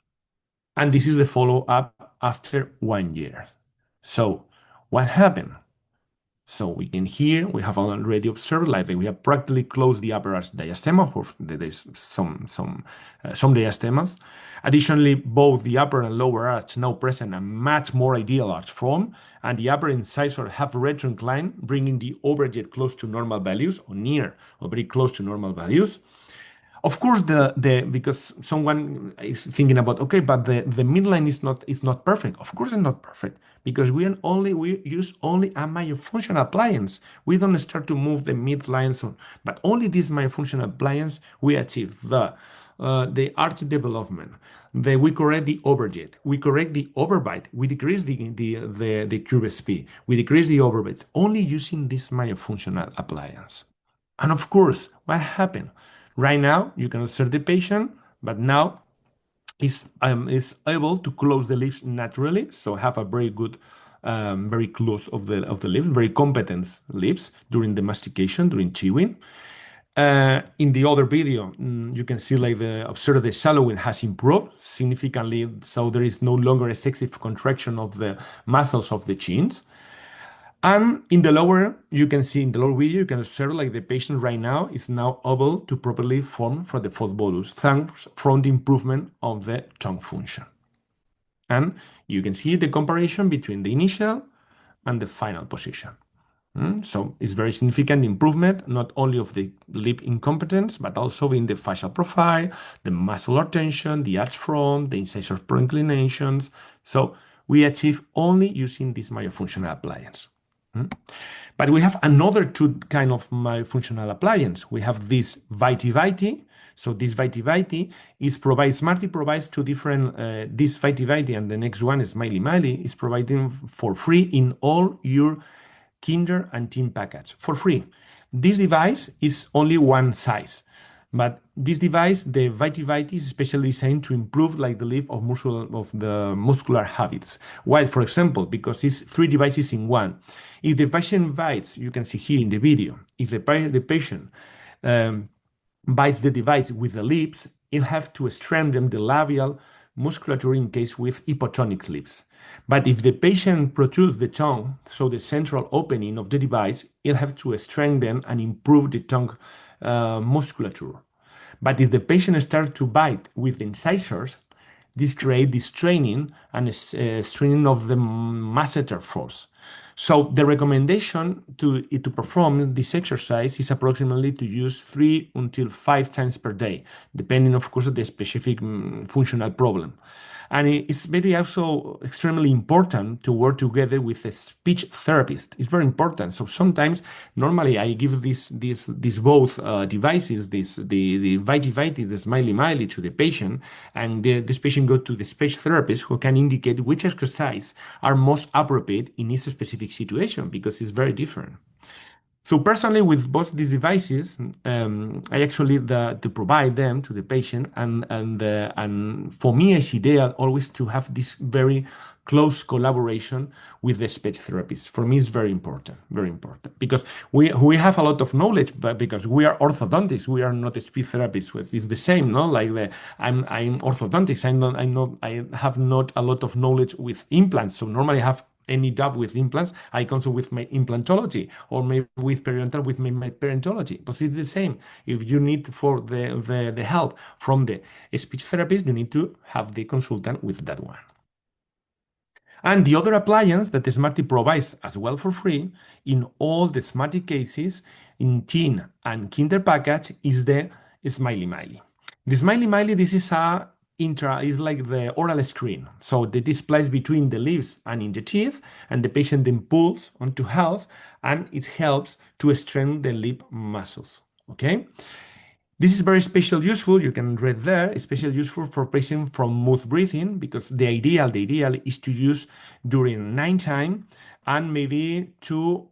And this is the follow-up after 1 year. So what happened? So we can here, we have already observed like we have practically closed the upper arch diastema, or there's some diastemas. Additionally, both the upper and lower arch now present a much more ideal arch form, and the upper incisor have retro-inclined, bringing the overjet close to normal values, or near or very close to normal values. Of course, because someone is thinking about, okay, but the midline is not perfect. Of course, it's not perfect, because we use only a myofunctional appliance. We don't start to move the midlines, but only this myofunctional appliance we achieve the arch development. We correct the overjet, we correct the overbite, we decrease the curve speed, we decrease the overbite, only using this myofunctional appliance. And of course, what happened? Right now, you can observe the patient, but now is able to close the lips naturally, so have a very good, very close of the lips, very competent lips during the mastication, during chewing. In the other video, you can see like observe the shallowing has improved significantly, so there is no longer excessive contraction of the muscles of the chins. And in the lower, you can see in the lower video, you can observe like the patient right now is now able to properly form for the fourth bolus, thanks from the improvement of the tongue function. And you can see the comparison between the initial and the final position. So it's very significant improvement, not only of the lip incompetence, but also in the facial profile, the muscular tension, the arch front, the incisor pro-inclinations. So we achieve only using this myofunctional appliance. But we have another two kind of myofunctional appliance. We have this Vitae. So this Vitae is Smartee provides two different, this Vitae and the next one is Smartee is providing for free in all your Kinder and Teen package for free. This device is only one size, but this device, the Vitae, is especially designed to improve like the lift of the muscular habits. Why? For example, because it's three devices in one. If the patient bites, you can see here in the video, if the patient bites the device with the lips, it'll have to strengthen the labial musculature in case with hypotonic lips. But if the patient protrudes the tongue, so the central opening of the device, it'll have to strengthen and improve the tongue musculature. But if the patient starts to bite with the incisors, this creates this straining and straining of the masseter force. So the recommendation to perform this exercise is approximately to use 3 until 5 times per day, depending, of course, on the specific functional problem. And it's very also extremely important to work together with a speech therapist. It's very important. So sometimes, normally, I give these both devices, the Vitae, the Smartee to the patient, and this patient go to the speech therapist who can indicate which exercise are most appropriate in each specific situation, because it's very different. So personally, with both these devices, I actually to provide them to the patient, and for me, it's ideal always to have this very close collaboration with the speech therapist. For me, it's very important, because we have a lot of knowledge, but because we are orthodontists, we are not speech therapists. It's the same, no? Like I'm orthodontist. I have not a lot of knowledge with implants. So normally I have any doubt with implants, I consult with my implantology, or maybe with periodontal with my periodontology. But it's the same. If you need for the help from the speech therapist, you need to have the consultant with that one. And the other appliance that the Smartee provides as well for free in all the Smartee cases in Teen and Kinder package is the Smartee. The Smartee, this is is like the oral screen. So the displays between the lips and in the teeth, and the patient then pulls onto health, and it helps to strengthen the lip muscles. Okay. This is very useful. You can read there, especially useful for patients from mouth breathing, because the ideal is to use during nighttime and maybe 2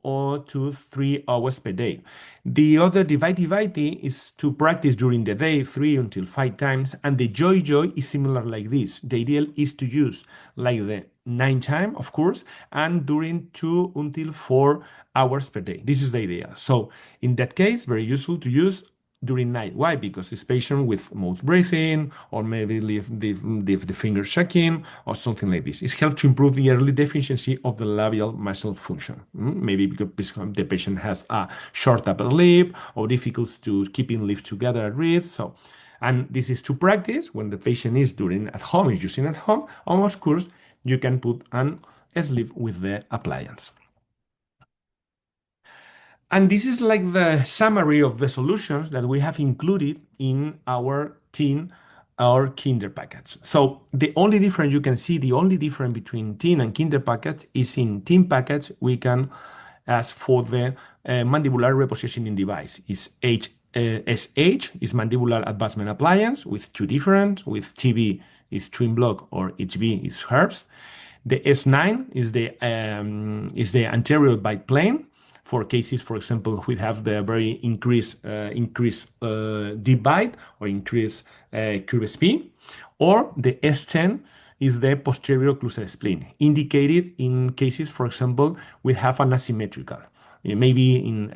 to 3 hours per day. The other Vitae is to practice during the day 3 until 5 times, and the Joy is similar like this. The ideal is to use like the nighttime, of course, and during 2 until 4 hours per day. This is the ideal. So in that case, very useful to use during night. Why? Because this patient with mouth breathing, or maybe leave the finger shaking, or something like this. It helps to improve the early deficiency of the labial muscle function. Maybe because the patient has a short upper lip, or difficulty to keeping lips together at read. So, and this is to practice when the patient is using at home, and of course, you can put and sleep with the appliance. And this is like the summary of the solutions that we have included in our Teen or Kinder package. So the only difference you can see, the only difference between Teen and Kinder package is in Teen package, we can ask for the mandibular repositioning device. Is SH is mandibular advancement appliance with two different, with TB is twin block, or HB is herpes. The S9 is the anterior bite plane. For cases, for example, we have the very increased deep bite or increased curve speed, or the S10 is the posterior occlusal spleen, indicated in cases, for example, we have an asymmetrical. Maybe in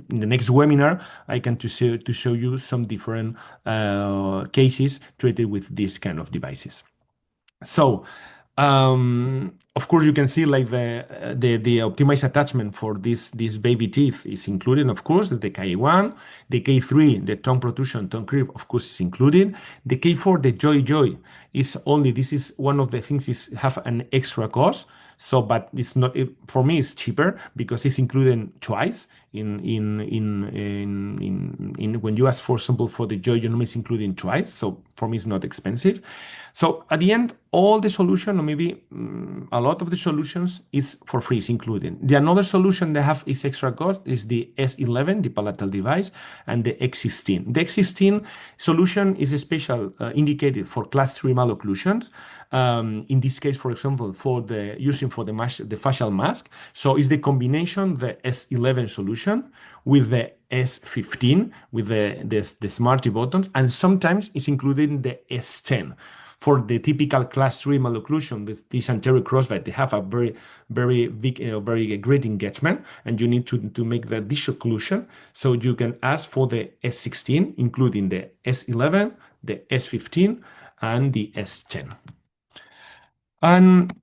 the next webinar, I can to show you some different cases treated with these kind of devices. So, of course, you can see like the optimized attachment for this baby teeth is included. Of course, the K1, the K3, the tongue protrusion, tongue creep, of course, is included. The K4, the joy is only. This is one of the things is have an extra cost. So, but it's not for me. It's cheaper because it's included twice in when you ask, for example, for the joy, you know, it's included twice. So for me, it's not expensive. So at the end, all the solution, or maybe a lot of the solutions, is for free, is included. The another solution they have is extra cost is the S11, the palatal device, and the X16. The X16 solution is a special indicated for class 3 malocclusions. In this case, for example, for the using for the facial mask. So it's the combination the S11 solution with the S15 with the Smartee buttons, and sometimes it's included in the S10 for the typical class 3 malocclusion with this anterior crossbite. They have a very big, very great engagement, and you need to make the disocclusion. So you can ask for the S16, including the S11, the S15, and the S10. And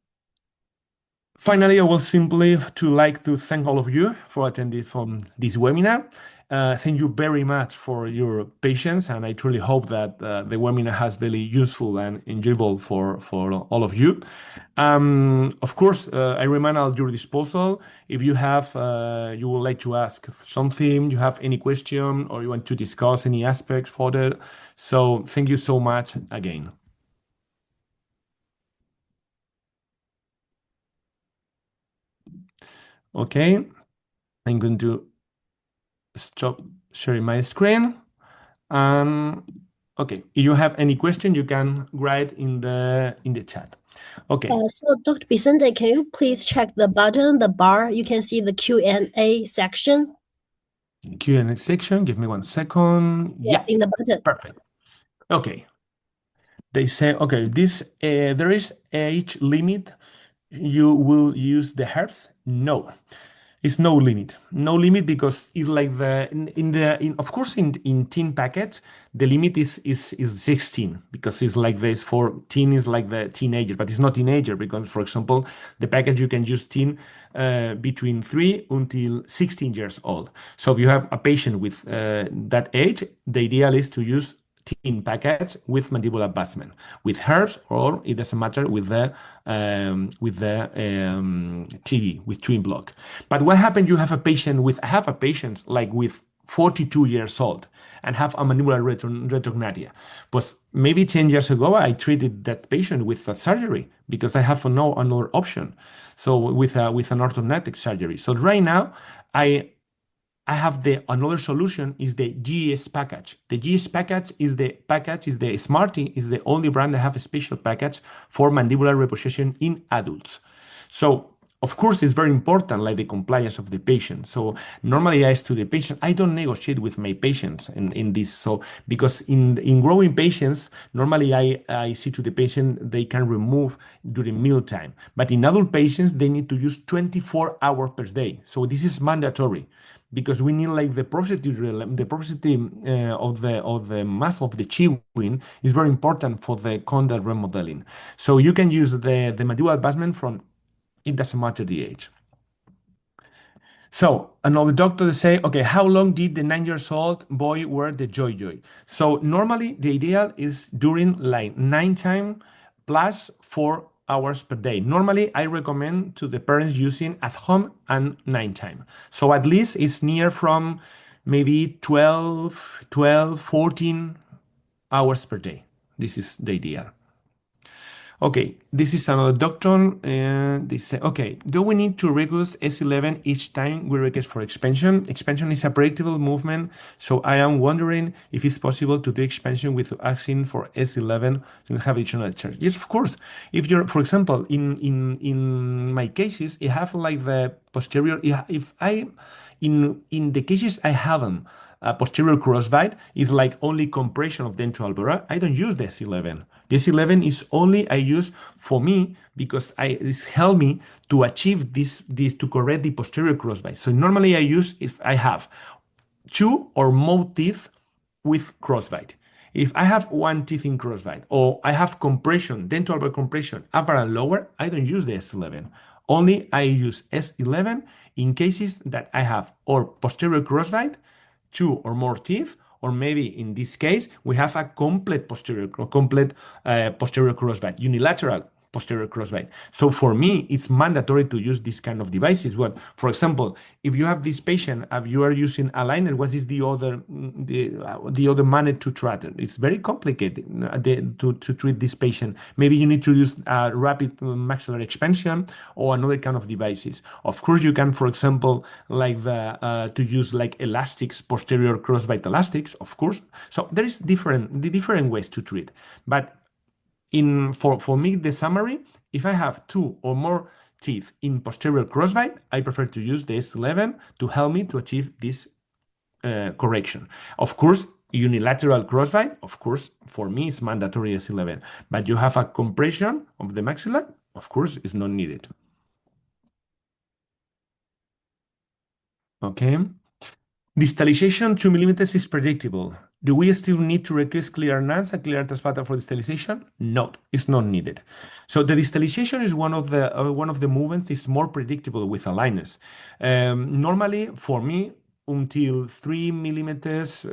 finally, I will simply like to thank all of you for attending from this webinar. Thank you very much for your patience, and I truly hope that the webinar has been useful and enjoyable for all of you. Of course, I remain at your disposal. If you have, you would like to ask something, you have any question, or you want to discuss any aspect further. So thank you so much again. Okay, I'm going to stop sharing my screen. Okay, if you have any question, you can write in the chat. Okay. So Dr. Vicente, can you please check the button, the bar? You can see the Q&A section. Q&A section. Give me 1 second. Yeah, in the button. Perfect. Okay. They say, okay, this there is age limit. You will use the herbs? No. It's no limit. No limit because it's like of course in teen packets the limit is 16 because it's like this for teen is like the teenager, but it's not teenager because, for example, the package you can use teen between 3 until 16 years old. So if you have a patient with that age, the ideal is to use teen packets with mandibular advancement, with herbs, or it doesn't matter with the TB, with twin block. But what happened? You have a patient with, I have a patient like with 42 years old and have a mandibular retrognathia. But maybe 10 years ago, I treated that patient with a surgery because I have no another option. So with an orthodontic surgery. So right now, I have another solution is the GS package. The GS package is the Smartee is the only brand that have a special package for mandibular reposition in adults. So of course, it's very important, like the compliance of the patient. So normally I ask to the patient, I don't negotiate with my patients in this. So because in growing patients, normally I see to the patient they can remove during mealtime. But in adult patients, they need to use 24 hours per day. So this is mandatory because we need like the porosity of the mass of the chewing is very important for the contact remodeling. So you can use the mandibular advancement from, it doesn't matter the age. So another doctor say, okay, how long did the 9-year-old boy wear the joy? So normally the ideal is during like 9 time plus 4 hours per day. Normally I recommend to the parents using at home and 9 time. So at least it's near from maybe 12, 14 hours per day. This is the ideal. Okay, this is another doctor. They say, okay, do we need to reduce S11 each time we request for expansion? Expansion is a predictable movement, so I am wondering if it's possible to do expansion with asking for S11 to have additional charge. Yes, of course. If you're, for example, in my cases, I have like the posterior. If I in the cases I have them posterior crossbite is like only compression of dental alveoli, I don't use the S11. The S11 is only I use for me because it's helped me to achieve this to correct the posterior crossbite. So normally I use if I have two or more teeth with crossbite. If I have one teeth in crossbite or I have compression, dental alveolar compression, upper and lower, I don't use the S11. Only I use S11 in cases that I have or posterior crossbite, two or more teeth, or maybe in this case we have a posterior crossbite, unilateral posterior crossbite. So for me, it's mandatory to use this kind of devices. Well, for example, if you have this patient, if you are using a liner, what is the other manner to treat it? It's very complicated to treat this patient. Maybe you need to use a rapid maxillary expansion or another kind of devices. Of course, you can, for example, like to use like elastics, posterior crossbite elastics, of course. So there is different ways to treat, but for me, the summary, if I have two or more teeth in posterior crossbite, I prefer to use the S11 to help me to achieve this correction. Of course, unilateral crossbite, of course, for me, it's mandatory S11. But you have a compression of the maxilla, of course, it's not needed. Okay. Distalization 2 millimeters is predictable. Do we still need to request clear nuns and clear pattern for distalization? No, it's not needed. So the distalization is one of the movements is more predictable with aligners. Normally, for me, until 3 millimeters,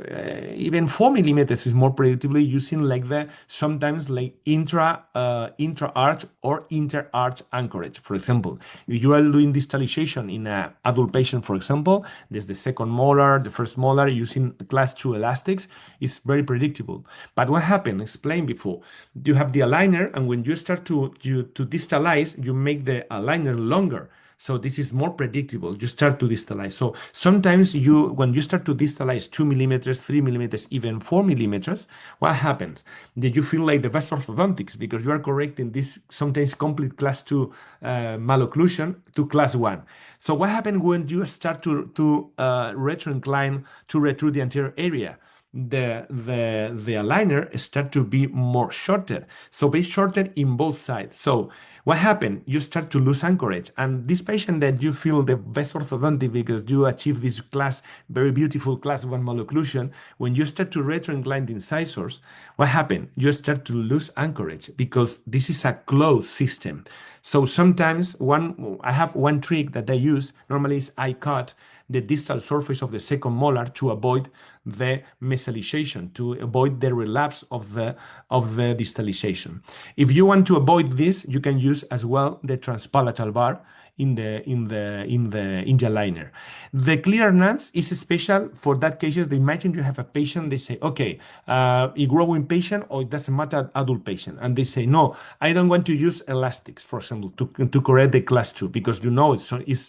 even 4 millimeters is more predictably using like the sometimes like intra arch or inter arch anchorage. For example, if you are doing distalization in an adult patient, for example, there's the second molar, the first molar using class 2 elastics is very predictable. But what happened? Explained before. You have the aligner, and when you start to distalize, you make the aligner longer. So this is more predictable. You start to distalize. So sometimes when you start to distalize 2 millimeters, 3 millimeters, even 4 millimeters, what happens? That you feel like the best orthodontics because you are correcting this sometimes complete class 2 malocclusion to class 1. So what happens when you start to retroincline to retro the anterior area? The aligner start to be more shorter. So be shorter in both sides. So what happened? You start to lose anchorage. And this patient that you feel the best orthodontic because you achieve this class, very beautiful class 1 malocclusion, when you start to retroincline the incisors, what happened? You start to lose anchorage because this is a closed system. So sometimes I have one trick that I use, normally is I cut the distal surface of the second molar to avoid the mesialization, to avoid the relapse of the distalization. If you want to avoid this, you can use as well the transpalatal bar in the liner. The clearance is special for that cases. Imagine you have a patient, they say, okay, a growing patient, or it doesn't matter, adult patient, and they say, no, I don't want to use elastics, for example, to correct the class 2, because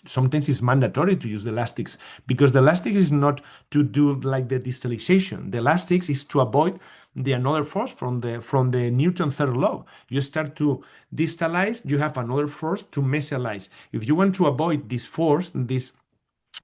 sometimes it's mandatory to use the elastics, because the elastics is not to do like the distalization. The elastics is to avoid the another force from the Newton third law. You start to distalize, you have another force to mesialize. If you want to avoid this force, this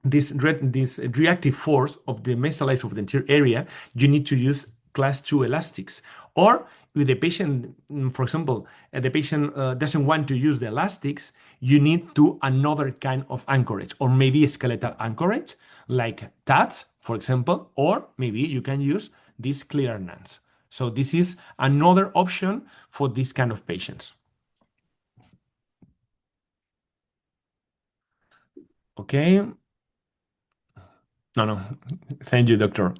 reactive force of the mesialize of the anterior area, you need to use class 2 elastics. Or if the patient, for example, the patient doesn't want to use the elastics, you need to another kind of anchorage, or maybe a skeletal anchorage, like tats, for example, or maybe you can use this clear nuns. So this is another option for this kind of patients. Okay. No. Thank you, doctor.